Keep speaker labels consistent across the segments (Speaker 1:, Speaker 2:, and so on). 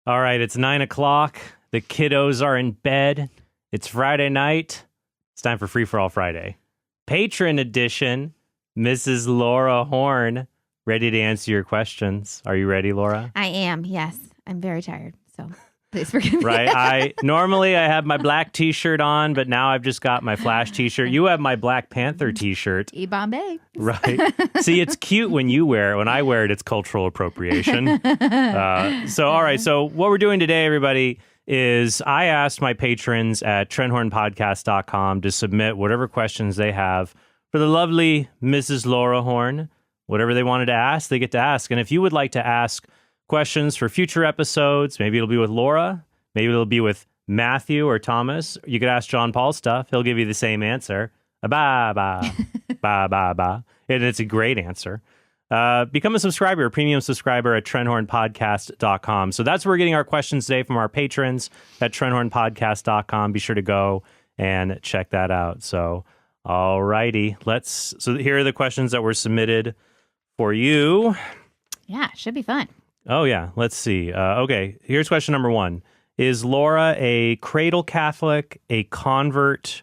Speaker 1: All right, it's 9 o'clock. The kiddos are in bed. It's Friday night. It's time for Free for All Friday. Patron edition, Mrs. Laura Horn, ready to answer your questions. Are you ready, Laura?
Speaker 2: I am, yes. I'm very tired, so please forgive me.
Speaker 1: Right. Normally I have my black t-shirt on, but now I've just got my Flash t-shirt. You have my Black Panther t-shirt.
Speaker 2: E-Bombay.
Speaker 1: Right. See, it's cute when you wear it. When I wear it, it's cultural appropriation. All right. So what we're doing today, everybody, is I asked my patrons at TrentHornPodcast.com to submit whatever questions they have for the lovely Mrs. Laura Horn. Whatever they wanted to ask, they get to ask. And if you would like to ask questions for future episodes, maybe it'll be with Laura, maybe it'll be with Matthew or Thomas, you could ask John Paul stuff. He'll give you the same answer. Ba-ba, ba-ba-ba. And it's a great answer. Become a subscriber, a premium subscriber at TrentHornPodcast.com. So that's where we're getting our questions today from our patrons at TrentHornPodcast.com. Be sure to go and check that out. So, all righty. So here are the questions that were submitted for you.
Speaker 2: Yeah, should be fun.
Speaker 1: Oh, yeah. Let's see. Okay, here's question number 1. Is Laura a cradle Catholic, a convert,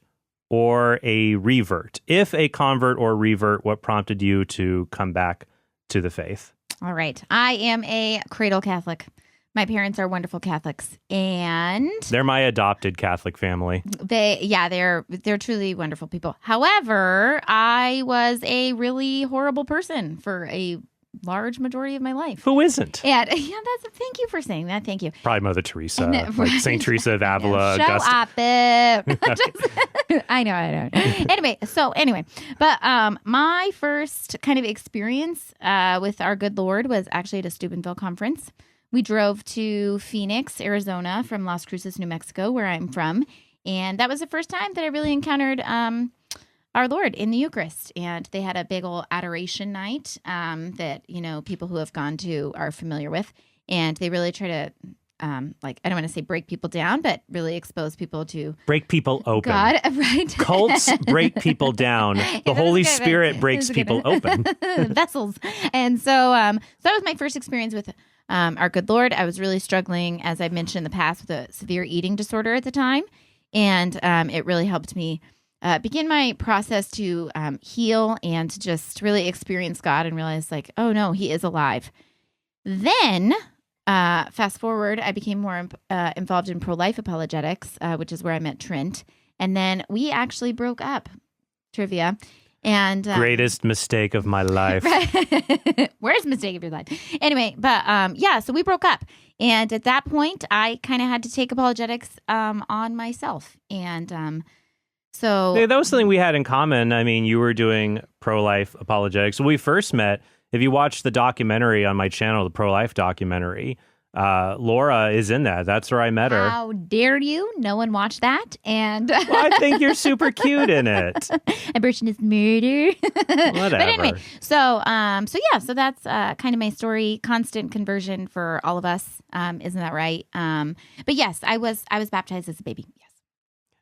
Speaker 1: or a revert? If a convert or revert, what prompted you to come back to the faith?
Speaker 2: All right. I am a cradle Catholic. My parents are wonderful Catholics, and
Speaker 1: They're my adopted Catholic family.
Speaker 2: they're truly wonderful people. However, I was a really horrible person for a large majority of my life.
Speaker 1: Who isn't?
Speaker 2: And thank you for saying that. Thank you.
Speaker 1: Probably Mother Teresa,
Speaker 2: And,
Speaker 1: like St. Teresa of Avila,
Speaker 2: Shut
Speaker 1: Augusta.
Speaker 2: up, I know. Anyway, but my first kind of experience with our good Lord was actually at a Steubenville conference. We drove to Phoenix, Arizona from Las Cruces, New Mexico, where I'm from. And that was the first time that I really encountered our Lord in the Eucharist. And they had a big old adoration night that, people who have gone to are familiar with. And they really try to, I don't want to say break people down, but really expose people to
Speaker 1: Break people open.
Speaker 2: God, right?
Speaker 1: Cults break people down. The Holy
Speaker 2: good.
Speaker 1: Spirit breaks people open.
Speaker 2: Vessels. And so that was my first experience with our good Lord. I was really struggling, as I mentioned in the past, with a severe eating disorder at the time. And it really helped me begin my process to heal and just really experience God and realize, oh no, He is alive. Then, fast forward, I became more involved in pro-life apologetics, which is where I met Trent. And then we actually broke up. Trivia. And
Speaker 1: Greatest mistake of my life.
Speaker 2: Worst mistake of your life. Anyway, but so we broke up. And at that point, I kind of had to take apologetics on myself. And so
Speaker 1: Yeah, that was something we had in common. I mean, you were doing pro-life apologetics. When we first met, if you watch the documentary on my channel, the pro-life documentary, Laura is in that. That's where I met her.
Speaker 2: How dare you? No one watched that. And
Speaker 1: Well, I think you're super cute in it.
Speaker 2: abortion is murder.
Speaker 1: Whatever.
Speaker 2: But anyway, so that's kind of my story. Constant conversion for all of us. Isn't that right? But yes, I was baptized as a baby. Yes.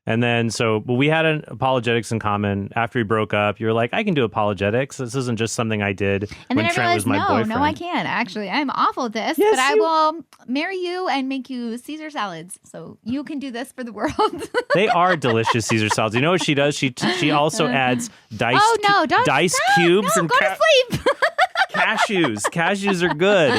Speaker 1: And then, we had an apologetics in common. After we broke up, you were like, I can do apologetics. This isn't just something I did
Speaker 2: And
Speaker 1: when
Speaker 2: then I
Speaker 1: Trent was
Speaker 2: realized,
Speaker 1: my boyfriend.
Speaker 2: no, I can't. Actually, I'm awful at this,
Speaker 1: Yes,
Speaker 2: but I will marry you and make you Caesar salads. So you can do this for the world.
Speaker 1: They are delicious Caesar salads. You know what she does? She also adds diced cubes
Speaker 2: no,
Speaker 1: and
Speaker 2: go to sleep.
Speaker 1: cashews. Cashews are good.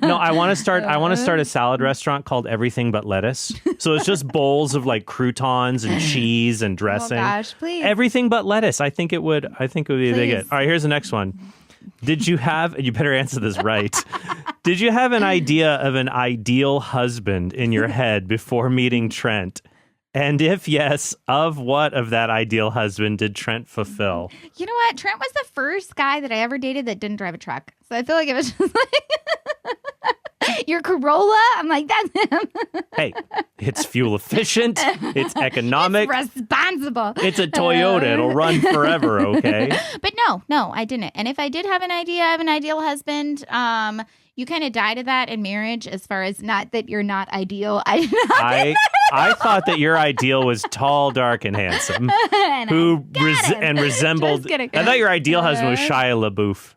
Speaker 1: No, I want to start a salad restaurant called Everything But Lettuce. So it's just bowls of croutons and cheese and dressing.
Speaker 2: Oh gosh, please.
Speaker 1: Everything but lettuce. I think it would be a big hit. All right, here's the next one. Did you have, you better answer this right. Did you have an idea of an ideal husband in your head before meeting Trent? And if yes, of what of that ideal husband did Trent fulfill?
Speaker 2: You know what? Trent was the first guy that I ever dated that didn't drive a truck. So I feel like it was just your Corolla. I'm like, that's him.
Speaker 1: Hey, it's fuel efficient. It's economic.
Speaker 2: It's responsible.
Speaker 1: It's a Toyota. It'll run forever, okay?
Speaker 2: But no, I didn't. And if I did have an idea of an ideal husband, you kind of die to that in marriage as far as not that you're not ideal. I
Speaker 1: I thought that your ideal was tall, dark, and handsome, and resembled.
Speaker 2: Just kidding.
Speaker 1: I thought your ideal husband was Shia LaBeouf,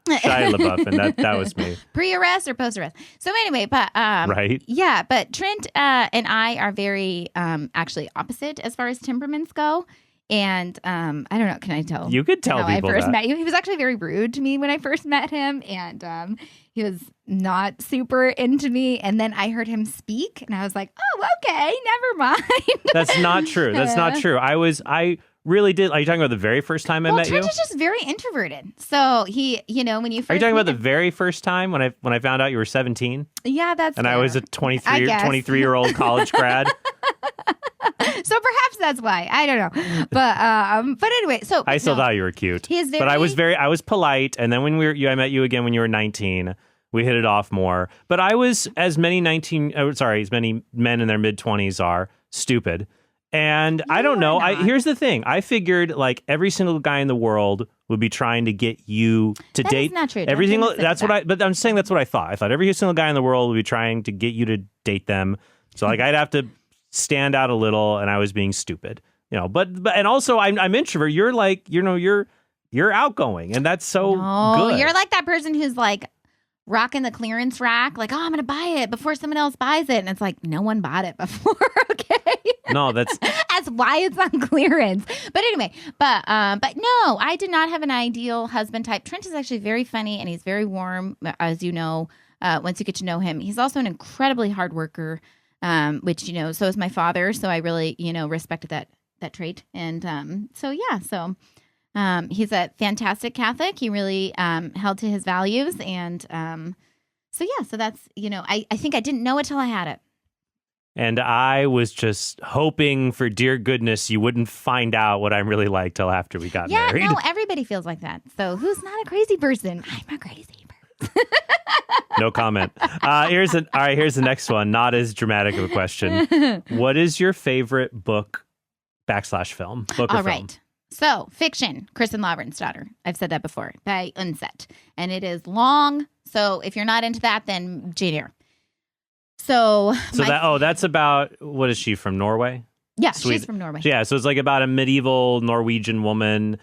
Speaker 1: and that was me.
Speaker 2: Pre-arrest or post-arrest. So anyway, but
Speaker 1: right,
Speaker 2: yeah, but Trent and I are very actually opposite as far as temperaments go. And I don't know. Can I tell?
Speaker 1: You could tell
Speaker 2: how
Speaker 1: people
Speaker 2: I first
Speaker 1: that.
Speaker 2: met you. He was actually very rude to me when I first met him, and he was not super into me. And then I heard him speak, and I was like, "Oh, okay, never mind."
Speaker 1: That's not true. That's not true. I really did. Are you talking about the very first time I met
Speaker 2: Trent
Speaker 1: you?
Speaker 2: is just very introverted. So he, when you first
Speaker 1: are you talking about the very first time when I found out you were 17?
Speaker 2: Yeah, that's.
Speaker 1: And
Speaker 2: fair.
Speaker 1: I was a 23-year-old college grad.
Speaker 2: So perhaps that's why. I don't know. But anyway, so
Speaker 1: I still thought you were cute.
Speaker 2: He is very,
Speaker 1: but I was polite, and then when I met you again when you were 19, we hit it off more. But I was, as many men in their mid-20s are, stupid. And I don't know. Here's the thing. I figured like every single guy in the world would be trying to get you to date.
Speaker 2: That's not true.
Speaker 1: Every single. That's what I. But I'm saying that's what I thought. I thought every single guy in the world would be trying to get you to date them. So like I'd have to stand out a little, and I was being stupid. But and also I'm introvert. You're like you're outgoing, and that's so good.
Speaker 2: You're like that person who's like rocking the clearance rack, like, oh, I'm gonna buy it before someone else buys it, and it's like no one bought it before. Okay.
Speaker 1: No, that's
Speaker 2: why it's on clearance. But anyway, but no, I did not have an ideal husband type. Trent is actually very funny, and he's very warm, as you know. Once you get to know him, he's also an incredibly hard worker. Which so is my father. So I really respected that trait, and so he's a fantastic Catholic. He really held to his values, and so that's I think I didn't know it till I had it.
Speaker 1: And I was just hoping for dear goodness you wouldn't find out what I'm really like till after we got married.
Speaker 2: Yeah, no, everybody feels like that. So who's not a crazy person? I'm a crazy person.
Speaker 1: No comment. Here's the next one. Not as dramatic of a question. What is your favorite book / film? Book or
Speaker 2: All
Speaker 1: film?
Speaker 2: right. So, fiction, Kristen Lavren's daughter. I've said that before, by Unset. And it is long. So, if you're not into that, then Jane Eyre.
Speaker 1: That's about, what is she, from Norway?
Speaker 2: Yeah, she's from Norway.
Speaker 1: Yeah, so it's like about a medieval Norwegian woman,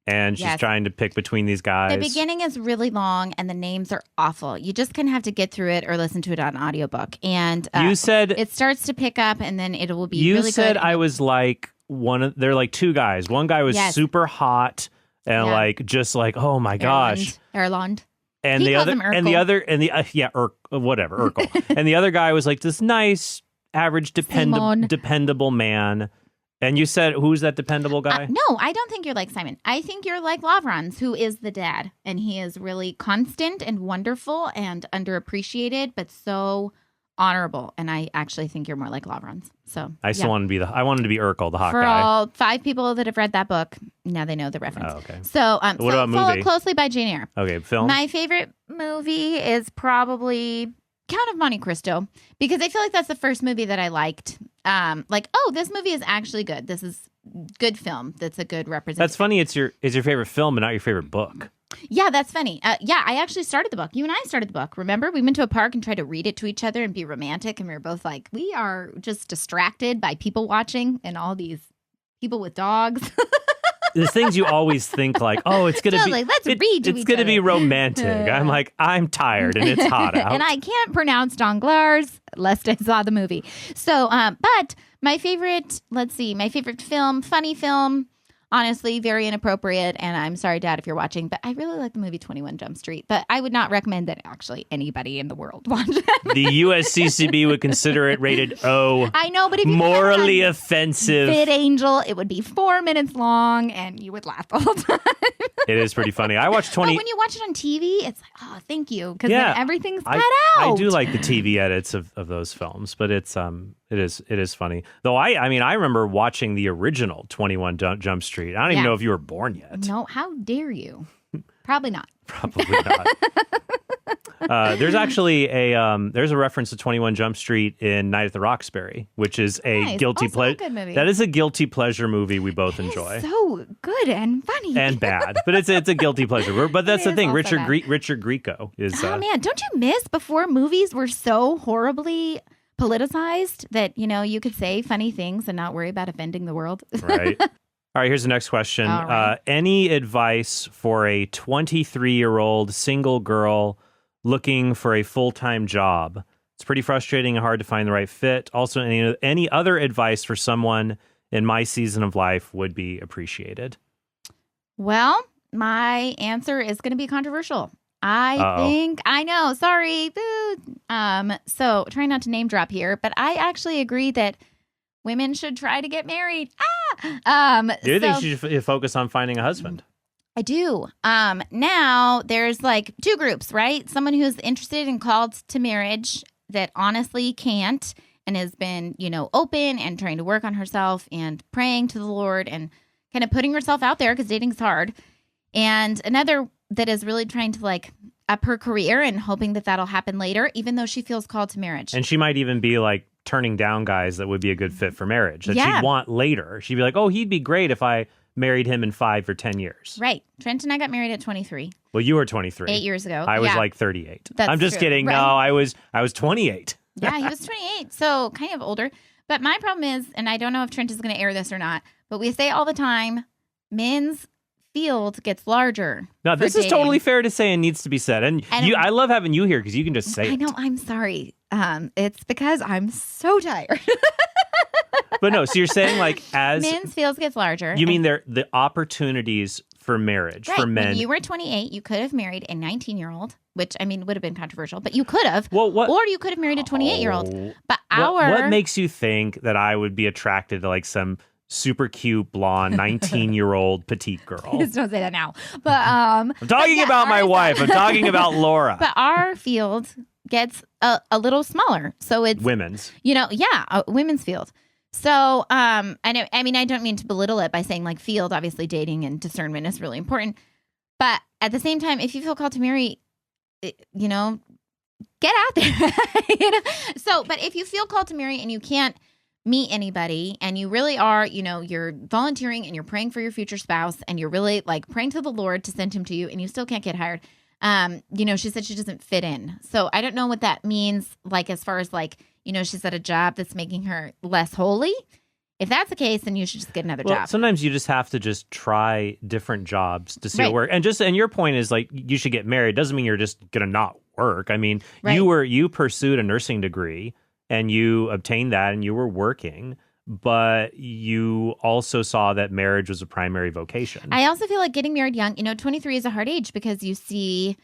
Speaker 1: and she's trying to pick between these guys.
Speaker 2: The beginning is really long, and the names are awful. You just kind of have to get through it or listen to it on audiobook. And
Speaker 1: you said
Speaker 2: it starts to pick up, and then it will be
Speaker 1: really good. You said
Speaker 2: good.
Speaker 1: I was like they're like two guys. One guy was super hot and oh my gosh.
Speaker 2: Erland.
Speaker 1: And
Speaker 2: he
Speaker 1: the
Speaker 2: calls
Speaker 1: other,
Speaker 2: him Urkel.
Speaker 1: and the other, and the whatever, Urkel. And the other guy was like this nice, average, dependable man. And you said, who's that dependable guy?
Speaker 2: No, I don't think you're like Simon. I think you're like Lavrans, who is the dad, and he is really constant and wonderful and underappreciated, but so honorable. And I actually think you're more like Lavrans. So
Speaker 1: I still wanted to be I wanted to be Urkel, the hot
Speaker 2: For
Speaker 1: guy.
Speaker 2: For all 5 people that have read that book, now they know the reference.
Speaker 1: Oh, okay.
Speaker 2: So,
Speaker 1: what about
Speaker 2: Follow
Speaker 1: movie?
Speaker 2: Closely by Jane Eyre.
Speaker 1: Okay, film.
Speaker 2: My favorite movie is probably Count of Monte Cristo, because I feel like that's the first movie that I liked. This movie is actually good. This is good film. That's a good representation.
Speaker 1: That's funny. It's your favorite film, but not your favorite book.
Speaker 2: Yeah, that's funny. I actually started the book. You and I started the book. Remember, we went to a park and tried to read it to each other and be romantic, and we were both like, we are just distracted by people watching and all these people with dogs.
Speaker 1: There's things you always think like, oh, it's gonna be.
Speaker 2: Let's read to
Speaker 1: It's
Speaker 2: each
Speaker 1: gonna
Speaker 2: other.
Speaker 1: be romantic. I'm like, I'm tired and it's hot out.
Speaker 2: And I can't pronounce Danglars, lest I saw the movie. So, but my favorite, my favorite film, funny film, honestly, very inappropriate. And I'm sorry, Dad, if you're watching, but I really like the movie 21 Jump Street. But I would not recommend that actually anybody in the world watch it.
Speaker 1: The USCCB would consider it rated O.
Speaker 2: I know, but if you
Speaker 1: morally offensive.
Speaker 2: Fit Angel, it would be 4 minutes long, and you would laugh the whole time.
Speaker 1: It is pretty funny. I watched 20.
Speaker 2: But when you watch it on TV, it's like, oh, thank you, because then everything's cut out.
Speaker 1: I do like the TV edits of those films, but it is funny. Though I remember watching the original 21 Jump Street. I don't even know if you were born yet.
Speaker 2: No, how dare you? Probably not.
Speaker 1: Probably not. There's actually there's a reference to 21 Jump Street in Night at the Roxbury, which is a guilty pleasure. That is a guilty pleasure movie we both enjoy.
Speaker 2: So good and funny
Speaker 1: and bad, but it's a guilty pleasure. But that's the thing. Richard Grieco is.
Speaker 2: Oh man, don't you miss before movies were so horribly politicized that, you could say funny things and not worry about offending the world.
Speaker 1: Right. All right, here's the next question.
Speaker 2: All right.
Speaker 1: Any advice for a 23-year-old single girl looking for a full-time job? It's pretty frustrating and hard to find the right fit. Also, any other advice for someone in my season of life would be appreciated.
Speaker 2: Well, my answer is going to be controversial. I know, sorry. Boo. So try not to name drop here, but I actually agree that women should try to get married.
Speaker 1: Do you think you should focus on finding a husband?
Speaker 2: I do. Now there's like two groups, right? Someone who's interested and called to marriage that honestly can't and has been, open and trying to work on herself and praying to the Lord and kind of putting herself out there because dating's hard. And another that is really trying to like up her career and hoping that that'll happen later, even though she feels called to marriage.
Speaker 1: And she might even be like turning down guys that would be a good fit for marriage that
Speaker 2: Yeah.
Speaker 1: she'd want later. She'd be like, oh, he'd be great if I married him in 5 or 10 years.
Speaker 2: Right. Trent and I got married at 23.
Speaker 1: Well, you were 23.
Speaker 2: 8 years ago.
Speaker 1: I was
Speaker 2: Yeah.
Speaker 1: like 38.
Speaker 2: That's
Speaker 1: I'm just
Speaker 2: true.
Speaker 1: kidding.
Speaker 2: Right.
Speaker 1: No, I was 28.
Speaker 2: Yeah, he was 28, so kind of older. But my problem is, and I don't know if Trent is going to air this or not, but we say all the time, men's field gets larger.
Speaker 1: No,
Speaker 2: for
Speaker 1: this is
Speaker 2: dating.
Speaker 1: totally fair to say and needs to be said. And I love having you here because you can just say
Speaker 2: I know, I'm sorry. It's because I'm so tired.
Speaker 1: But no, so you're saying like as
Speaker 2: Men's fields gets larger.
Speaker 1: you mean the opportunities for marriage
Speaker 2: right.
Speaker 1: for men.
Speaker 2: When you were 28, you could have married a 19-year-old, which I mean would have been controversial, but you could have.
Speaker 1: Well, what?
Speaker 2: Or you could have married a 28-year-old.
Speaker 1: Oh.
Speaker 2: But
Speaker 1: What makes you think that I would be attracted to like some super cute blonde 19-year-old petite girl?
Speaker 2: Please don't say that now. But
Speaker 1: I'm talking about my wife. I'm talking about Laura.
Speaker 2: But our field gets a little smaller, so it's
Speaker 1: Women's.
Speaker 2: a women's field. So, I don't mean to belittle it by saying like field, obviously dating and discernment is really important. But at the same time, if you feel called to marry, get out there. So, but if you feel called to marry and you can't meet anybody and you really are, you're volunteering and you're praying for your future spouse and you're really like praying to the Lord to send him to you and you still can't get hired. She said she doesn't fit in. So I don't know what that means. Like, as far as like, she's at a job that's making her less holy. If that's the case, then you should just get another job.
Speaker 1: Sometimes you just have to just try different jobs to see
Speaker 2: Right.
Speaker 1: what works. And your point is like you should get married. Doesn't mean you're just gonna not work. I mean,
Speaker 2: Right.
Speaker 1: you pursued a nursing degree and you obtained that and you were working, but you also saw that marriage was a primary vocation.
Speaker 2: I also feel like getting married young, 23 is a hard age because you see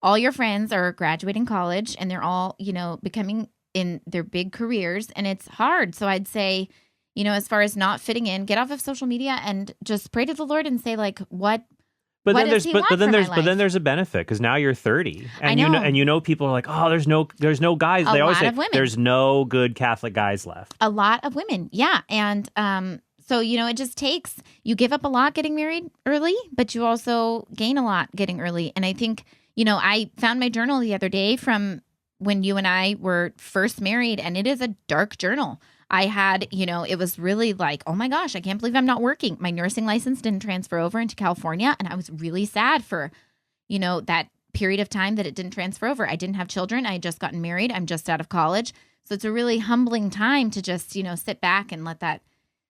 Speaker 2: all your friends are graduating college and they're all, becoming in their big careers and it's hard. So I'd say, as far as not fitting in, get off of social media and just pray to the Lord and say like, what then
Speaker 1: there's a benefit because now you're 30 and
Speaker 2: I know.
Speaker 1: you know people are like, oh, there's no guys.
Speaker 2: A
Speaker 1: They always
Speaker 2: lot
Speaker 1: say
Speaker 2: of women.
Speaker 1: there's no good Catholic guys left.
Speaker 2: A lot of women. Yeah. And so, it just takes, you give up a lot getting married early, but you also gain a lot getting early. And I think, I found my journal the other day from when you and I were first married, and it is a dark journal. I had, it was really like, oh my gosh, I can't believe I'm not working. My nursing license didn't transfer over into California. And I was really sad for, that period of time that it didn't transfer over. I didn't have children. I had just gotten married. I'm just out of college. So it's a really humbling time to just, sit back and let that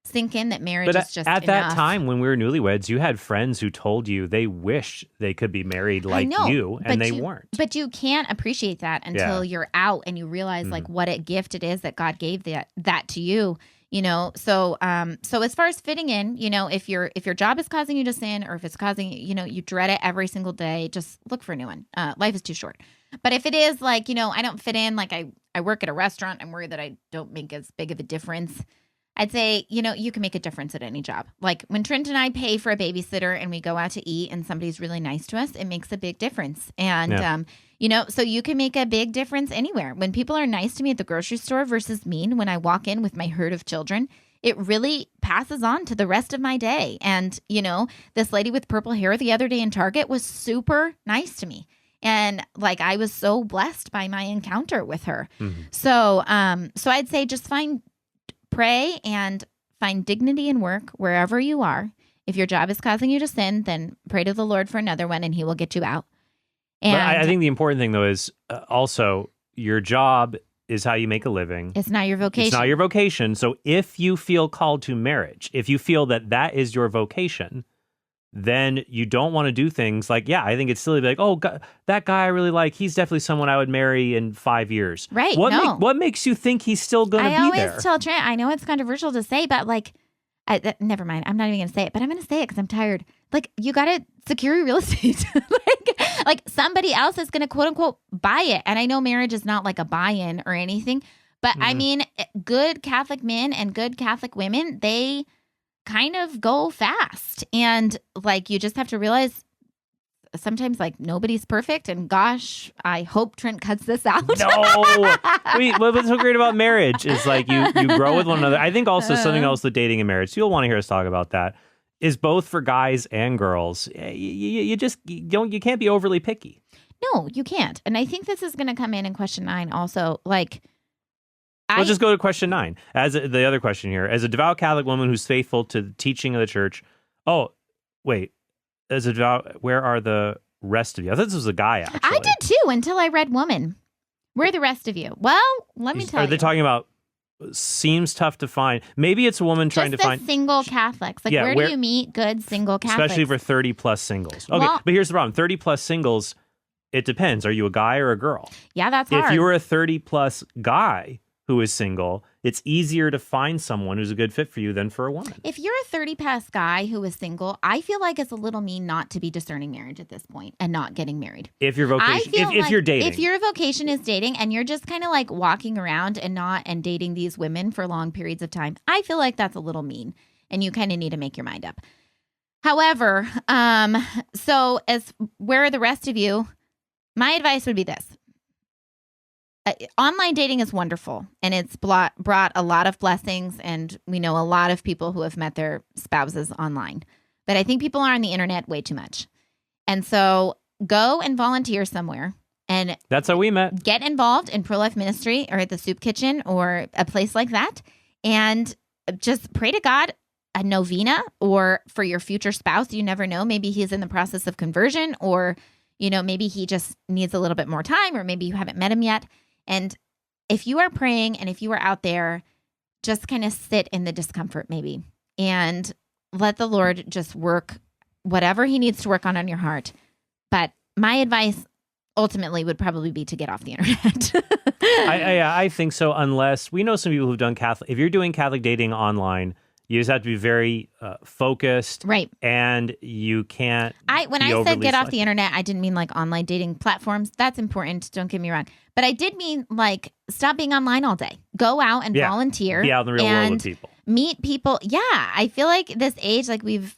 Speaker 2: sink in that marriage is just
Speaker 1: at
Speaker 2: enough.
Speaker 1: that time when we were newlyweds, you had friends who told you they wished they could be married like you, and they weren't.
Speaker 2: But you can't appreciate that until you're out and you realize like what a gift it is that God gave that to you. So as far as fitting in, if your job is causing you to sin, or if it's causing you dread it every single day, just look for a new one. Life is too short. But if it is like I don't fit in, like I work at a restaurant, I'm worried that I don't make as big of a difference. I'd say, you can make a difference at any job. Like when Trent and I pay for a babysitter and we go out to eat and somebody's really nice to us, it makes a big difference. And, so you can make a big difference anywhere. When people are nice to me at the grocery store versus mean when I walk in with my herd of children, it really passes on to the rest of my day. And, this lady with purple hair the other day in Target was super nice to me. And like, I was so blessed by my encounter with her. Mm-hmm. So I'd say just pray and find dignity in work wherever you are. If your job is causing you to sin, then pray to the Lord for another one and he will get you out. And
Speaker 1: But I think the important thing though is also your job is how you make a living.
Speaker 2: It's not your vocation.
Speaker 1: It's not your vocation. So if you feel called to marriage, if you feel that that is your vocation, then you don't want to do things like, yeah, I think it's silly to be like, oh, God, that guy I really like, he's definitely someone I would marry in 5 years.
Speaker 2: Right.
Speaker 1: What makes you think he's still going to be there?
Speaker 2: I always tell Trent, I know it's controversial to say, but like, never mind. I'm not even going to say it, but I'm going to say it because I'm tired. Like, you got to secure your real estate. like somebody else is going to quote unquote buy it. And I know marriage is not like a buy-in or anything, but I mean, good Catholic men and good Catholic women, they kind of go fast. And like, you just have to realize sometimes like nobody's perfect. And gosh, I hope Trent cuts this out.
Speaker 1: No. What's so great about marriage is like you grow with one another. I think also something else with dating and marriage, you'll want to hear us talk about that, is both for guys and girls. You can't be overly picky.
Speaker 2: No, you can't. And I think this is going to come in question 9 also. Like,
Speaker 1: Let's just go to question 9. As the other question here, as a devout Catholic woman who's faithful to the teaching of the church. Oh, wait. As a devout, where are the rest of you? I thought this was a guy, actually.
Speaker 2: I did too, until I read woman. Where are the rest of you? Well, let me tell you.
Speaker 1: Are they talking about seems tough to find? Maybe it's a woman trying to find
Speaker 2: single Catholics. Like, where do you meet good single Catholics?
Speaker 1: Especially for 30 plus singles. Okay, well, but here's the problem. 30 plus singles, it depends. Are you a guy or a girl?
Speaker 2: Yeah, that's hard.
Speaker 1: If you were a 30 plus guy who is single, it's easier to find someone who's a good fit for you than for a woman.
Speaker 2: If you're a 30 plus guy who is single, I feel like it's a little mean not to be discerning marriage at this point and not getting married.
Speaker 1: If your vocation, if you're dating.
Speaker 2: If your vocation is dating and you're just kind of like walking around and dating these women for long periods of time, I feel like that's a little mean and you kind of need to make your mind up. However, so as where are the rest of you? My advice would be this. Online dating is wonderful, and it's brought a lot of blessings, and we know a lot of people who have met their spouses online. But I think people are on the internet way too much. And so go and volunteer somewhere. And
Speaker 1: that's how we met.
Speaker 2: Get involved in pro-life ministry or at the soup kitchen or a place like that. And just pray to God a novena, or for your future spouse. You never know. Maybe he's in the process of conversion, or, maybe he just needs a little bit more time, or maybe you haven't met him yet. And if you are praying and if you are out there, just kind of sit in the discomfort maybe and let the Lord just work whatever he needs to work on your heart. But my advice ultimately would probably be to get off the internet.
Speaker 1: I think so, unless we know some people who've done Catholic. If you're doing Catholic dating online, you just have to be very focused.
Speaker 2: Right.
Speaker 1: And you can't.
Speaker 2: When I said get off the internet, I didn't mean like online dating platforms. That's important. Don't get me wrong. But I did mean like stop being online all day. Go out and volunteer.
Speaker 1: Be out in the real world with people.
Speaker 2: Meet people. Yeah. I feel like this age, like we've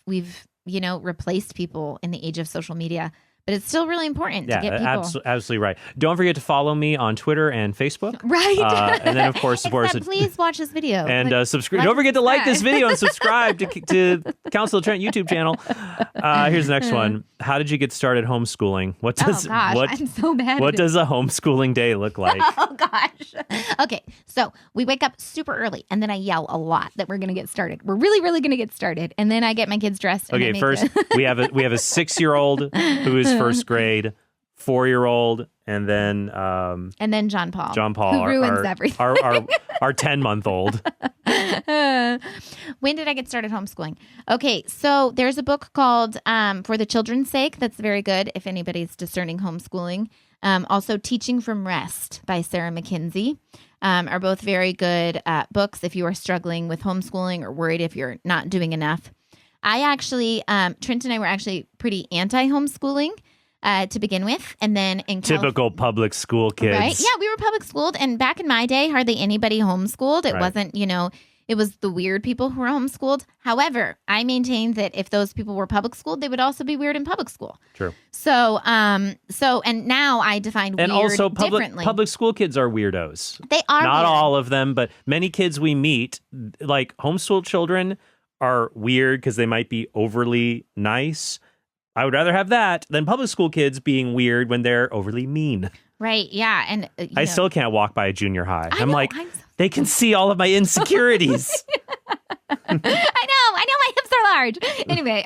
Speaker 2: replaced people in the age of social media. But it's still really important to get people.
Speaker 1: Absolutely right. Don't forget to follow me on Twitter and Facebook.
Speaker 2: Right.
Speaker 1: And then, of course, support us.
Speaker 2: Please watch this video.
Speaker 1: And subscribe. Don't forget to like this video and subscribe to Council of Trent YouTube channel. Here's the next one. How did you get started homeschooling?
Speaker 2: I'm so bad.
Speaker 1: What does a homeschooling day look like?
Speaker 2: Oh, gosh. Okay. So we wake up super early, and then I yell a lot that we're going to get started. We're really, really going to get started. And then I get my kids dressed.
Speaker 1: Okay, first, we have a 6-year-old who is first grade, 4-year-old, and then
Speaker 2: John Paul,
Speaker 1: who
Speaker 2: ruins everything.
Speaker 1: Our 10-month-old.
Speaker 2: When did I get started homeschooling? Okay, so there's a book called For the Children's Sake that's very good if anybody's discerning homeschooling. Also, Teaching from Rest by Sarah McKenzie are both very good books if you are struggling with homeschooling or worried if you're not doing enough. I actually, Trent and I were actually pretty anti-homeschooling to begin with. And then in
Speaker 1: typical public school kids.
Speaker 2: Right? Yeah, we were public schooled. And back in my day, hardly anybody homeschooled. It wasn't, it was the weird people who were homeschooled. However, I maintained that if those people were public schooled, they would also be weird in public school.
Speaker 1: True.
Speaker 2: So, and now I define weird differently.
Speaker 1: Public school kids are weirdos.
Speaker 2: They are
Speaker 1: not
Speaker 2: weird.
Speaker 1: all of them, but many kids we meet, like homeschooled children, are weird because they might be overly nice. I would rather have that than public school kids being weird when they're overly mean.
Speaker 2: Right. Yeah. And
Speaker 1: I still can't walk by a junior high. I'm like, they can see all of my insecurities.
Speaker 2: I know my hips are large. Anyway,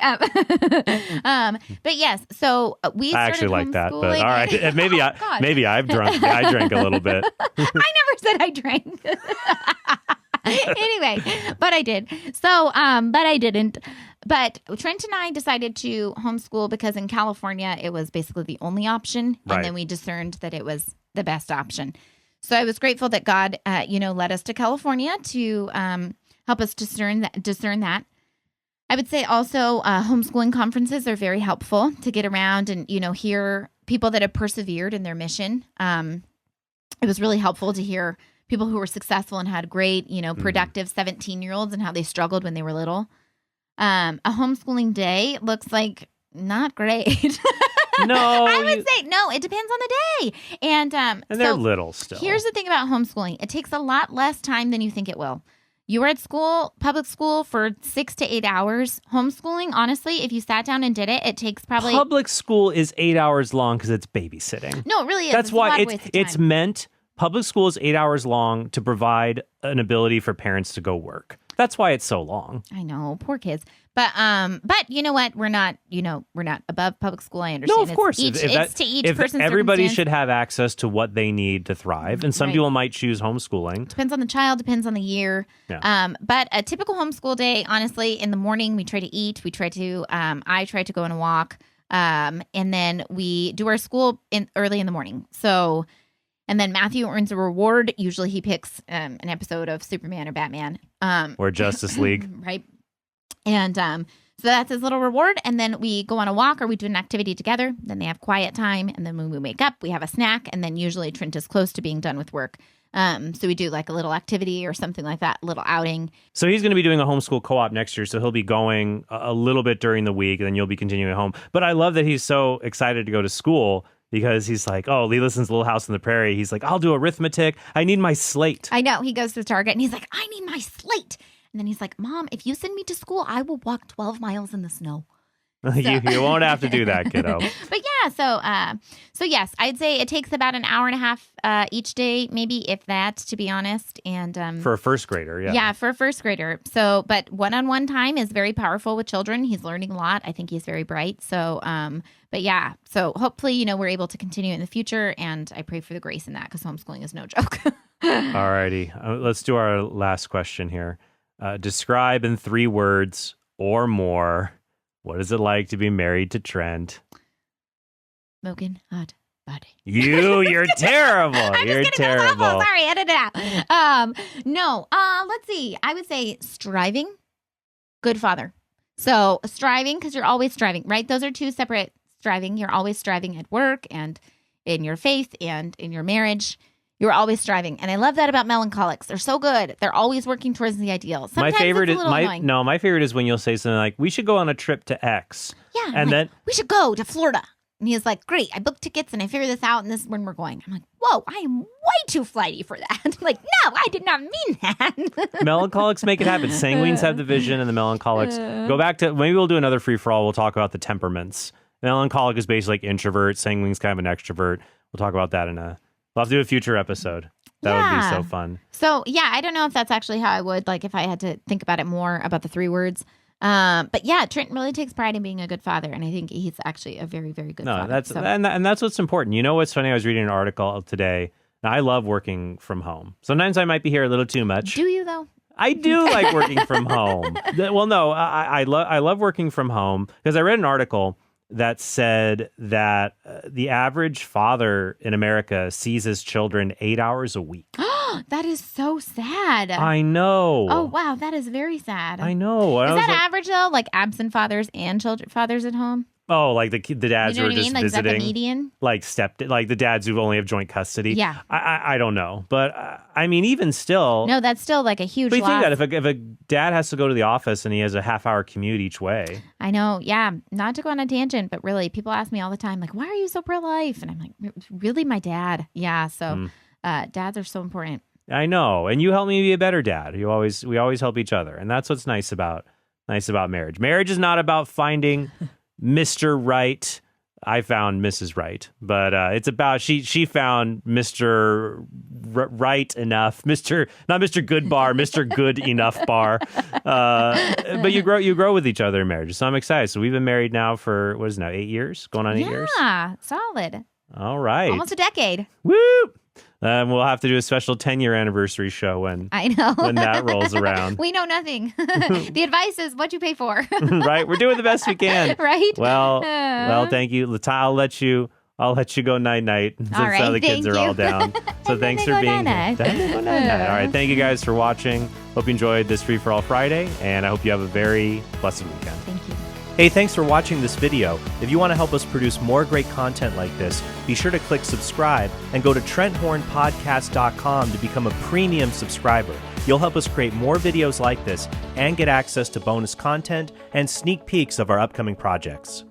Speaker 2: but yes, so we
Speaker 1: I actually like that, but all right.
Speaker 2: God.
Speaker 1: Maybe I drank a little bit.
Speaker 2: I never said I drank. Anyway, but I did. So, but I didn't. But Trent and I decided to homeschool because in California, it was basically the only option. And then we discerned that it was the best option. So I was grateful that God, led us to California to help us discern that. I would say also homeschooling conferences are very helpful to get around and, hear people that have persevered in their mission. It was really helpful to hear people who were successful and had great, productive 17-year-olds and how they struggled when they were little. A homeschooling day looks like not great.
Speaker 1: No.
Speaker 2: I would say no, it depends on the day. And
Speaker 1: they're little still.
Speaker 2: Here's the thing about homeschooling. It takes a lot less time than you think it will. You were at school, public school for 6 to 8 hours. Homeschooling, honestly, if you sat down and did it, it takes probably...
Speaker 1: Public school is 8 hours long because it's babysitting.
Speaker 2: No, it really is.
Speaker 1: That's why it's meant... Public school is 8 hours long to provide an ability for parents to go work. That's why it's so long.
Speaker 2: I know, poor kids. But you know what? We're not above public school. I understand.
Speaker 1: No, of course.
Speaker 2: It's to each person's
Speaker 1: everybody
Speaker 2: circumstance.
Speaker 1: should have access to what they need to thrive, and some people might choose homeschooling.
Speaker 2: Depends on the child. Depends on the year.
Speaker 1: Yeah.
Speaker 2: But a typical homeschool day, honestly, in the morning we try to eat. We try to. I try to go on a walk, and then we do our school early in the morning. So. And then Matthew earns a reward. Usually he picks an episode of Superman or Batman.
Speaker 1: Or Justice League.
Speaker 2: Right. And so that's his little reward. And then we go on a walk or we do an activity together. Then they have quiet time. And then when we wake up, we have a snack. And then usually Trent is close to being done with work. So we do like a little activity or something like that, a little outing.
Speaker 1: So he's going to be doing a homeschool co-op next year. So he'll be going a little bit during the week and then you'll be continuing at home. But I love that he's so excited to go to school. Because he's like, oh, Lee listens to Little House on the Prairie. He's like, I'll do arithmetic. I need my slate.
Speaker 2: I know. He goes to Target and he's like, I need my slate. And then he's like, Mom, if you send me to school, I will walk 12 miles in the snow.
Speaker 1: You won't have to do that, kiddo.
Speaker 2: But yeah, so yes, I'd say it takes about an hour and a half each day, maybe if that, to be honest. And
Speaker 1: for a first grader, yeah.
Speaker 2: Yeah, for a first grader. So, but one-on-one time is very powerful with children. He's learning a lot. I think he's very bright. So, but yeah, so hopefully, we're able to continue in the future. And I pray for the grace in that because homeschooling is no joke.
Speaker 1: All righty. Let's do our last question here. Describe in 3 words or more, what is it like to be married to Trent?
Speaker 2: Smoking hot body.
Speaker 1: You're terrible. You're terrible.
Speaker 2: Sorry, edit it out. Let's see. I would say striving, good father. So striving, because you're always striving, right? Those are 2 separate striving. You're always striving at work and in your faith and in your marriage. You're always striving. And I love that about melancholics. They're so good. They're always working towards the ideal. Sometimes
Speaker 1: my favorite
Speaker 2: it's a little annoying.
Speaker 1: My favorite is when you'll say something like, we should go on a trip to X.
Speaker 2: Yeah.
Speaker 1: And then
Speaker 2: we should go to Florida. And he's like, great, I booked tickets and I figured this out and this is when we're going. I'm like, whoa, I am way too flighty for that. Like, no, I did not mean that.
Speaker 1: Melancholics make it happen. Sanguines have the vision and the melancholics. Go back to, maybe we'll do another free-for-all. We'll talk about the temperaments. Melancholic is basically like introvert. Sanguine's kind of an extrovert. We'll talk about that we'll have to do a future episode. That would be so fun.
Speaker 2: So, yeah, I don't know if that's actually how I would, like if I had to think about it more about the 3 words. But yeah, Trent really takes pride in being a good father. And I think he's actually a very, very good father.
Speaker 1: And that's what's important. You know what's funny? I was reading an article today. Now, I love working from home. Sometimes I might be here a little too much.
Speaker 2: Do you, though?
Speaker 1: I do like working from home. Well, no, I love working from home because I read an article that said that the average father in America sees his children 8 hours a week.
Speaker 2: That is so sad.
Speaker 1: I know.
Speaker 2: Oh, wow. That is very sad.
Speaker 1: I know.
Speaker 2: Is that average, though? Like absent fathers and fathers at home?
Speaker 1: Oh, like the dads who are just visiting.
Speaker 2: Is that the median?
Speaker 1: Like the dads who only have joint custody.
Speaker 2: Yeah.
Speaker 1: I don't know. But I mean, even still.
Speaker 2: No, that's still like a huge
Speaker 1: loss. But you think
Speaker 2: that
Speaker 1: if a dad has to go to the office and he has a half-hour commute each way.
Speaker 2: I know. Yeah. Not to go on a tangent, but really, people ask me all the time, like, why are you so pro-life? And I'm like, really, my dad. Yeah. So dads are so important.
Speaker 1: I know. And you help me be a better dad. We always help each other. And that's what's nice about marriage. Marriage is not about finding Mr. Right, I found Mrs. Right, but it's about she found Mr. Right enough, not Mr. Good Bar, Mr. Good Enough Bar. But you grow with each other in marriage, so I'm excited. So we've been married now for 8 years, going on 8 years.
Speaker 2: Yeah, solid.
Speaker 1: All right,
Speaker 2: almost a decade.
Speaker 1: Woo! We'll have to do a special 10-year anniversal show when that rolls around.
Speaker 2: We know nothing. The advice is what you pay for.
Speaker 1: Right, we're doing the best we can.
Speaker 2: Right.
Speaker 1: Well, thank you, Lata. I'll let you go night since
Speaker 2: all right,
Speaker 1: now the kids are all down. So thanks for being here. All right, thank you guys for watching. Hope you enjoyed this Free for All Friday, and I hope you have a very blessed weekend.
Speaker 2: Thank you.
Speaker 3: Hey, thanks for watching this video. If you want to help us produce more great content like this, be sure to click subscribe and go to TrentHornPodcast.com to become a premium subscriber. You'll help us create more videos like this and get access to bonus content and sneak peeks of our upcoming projects.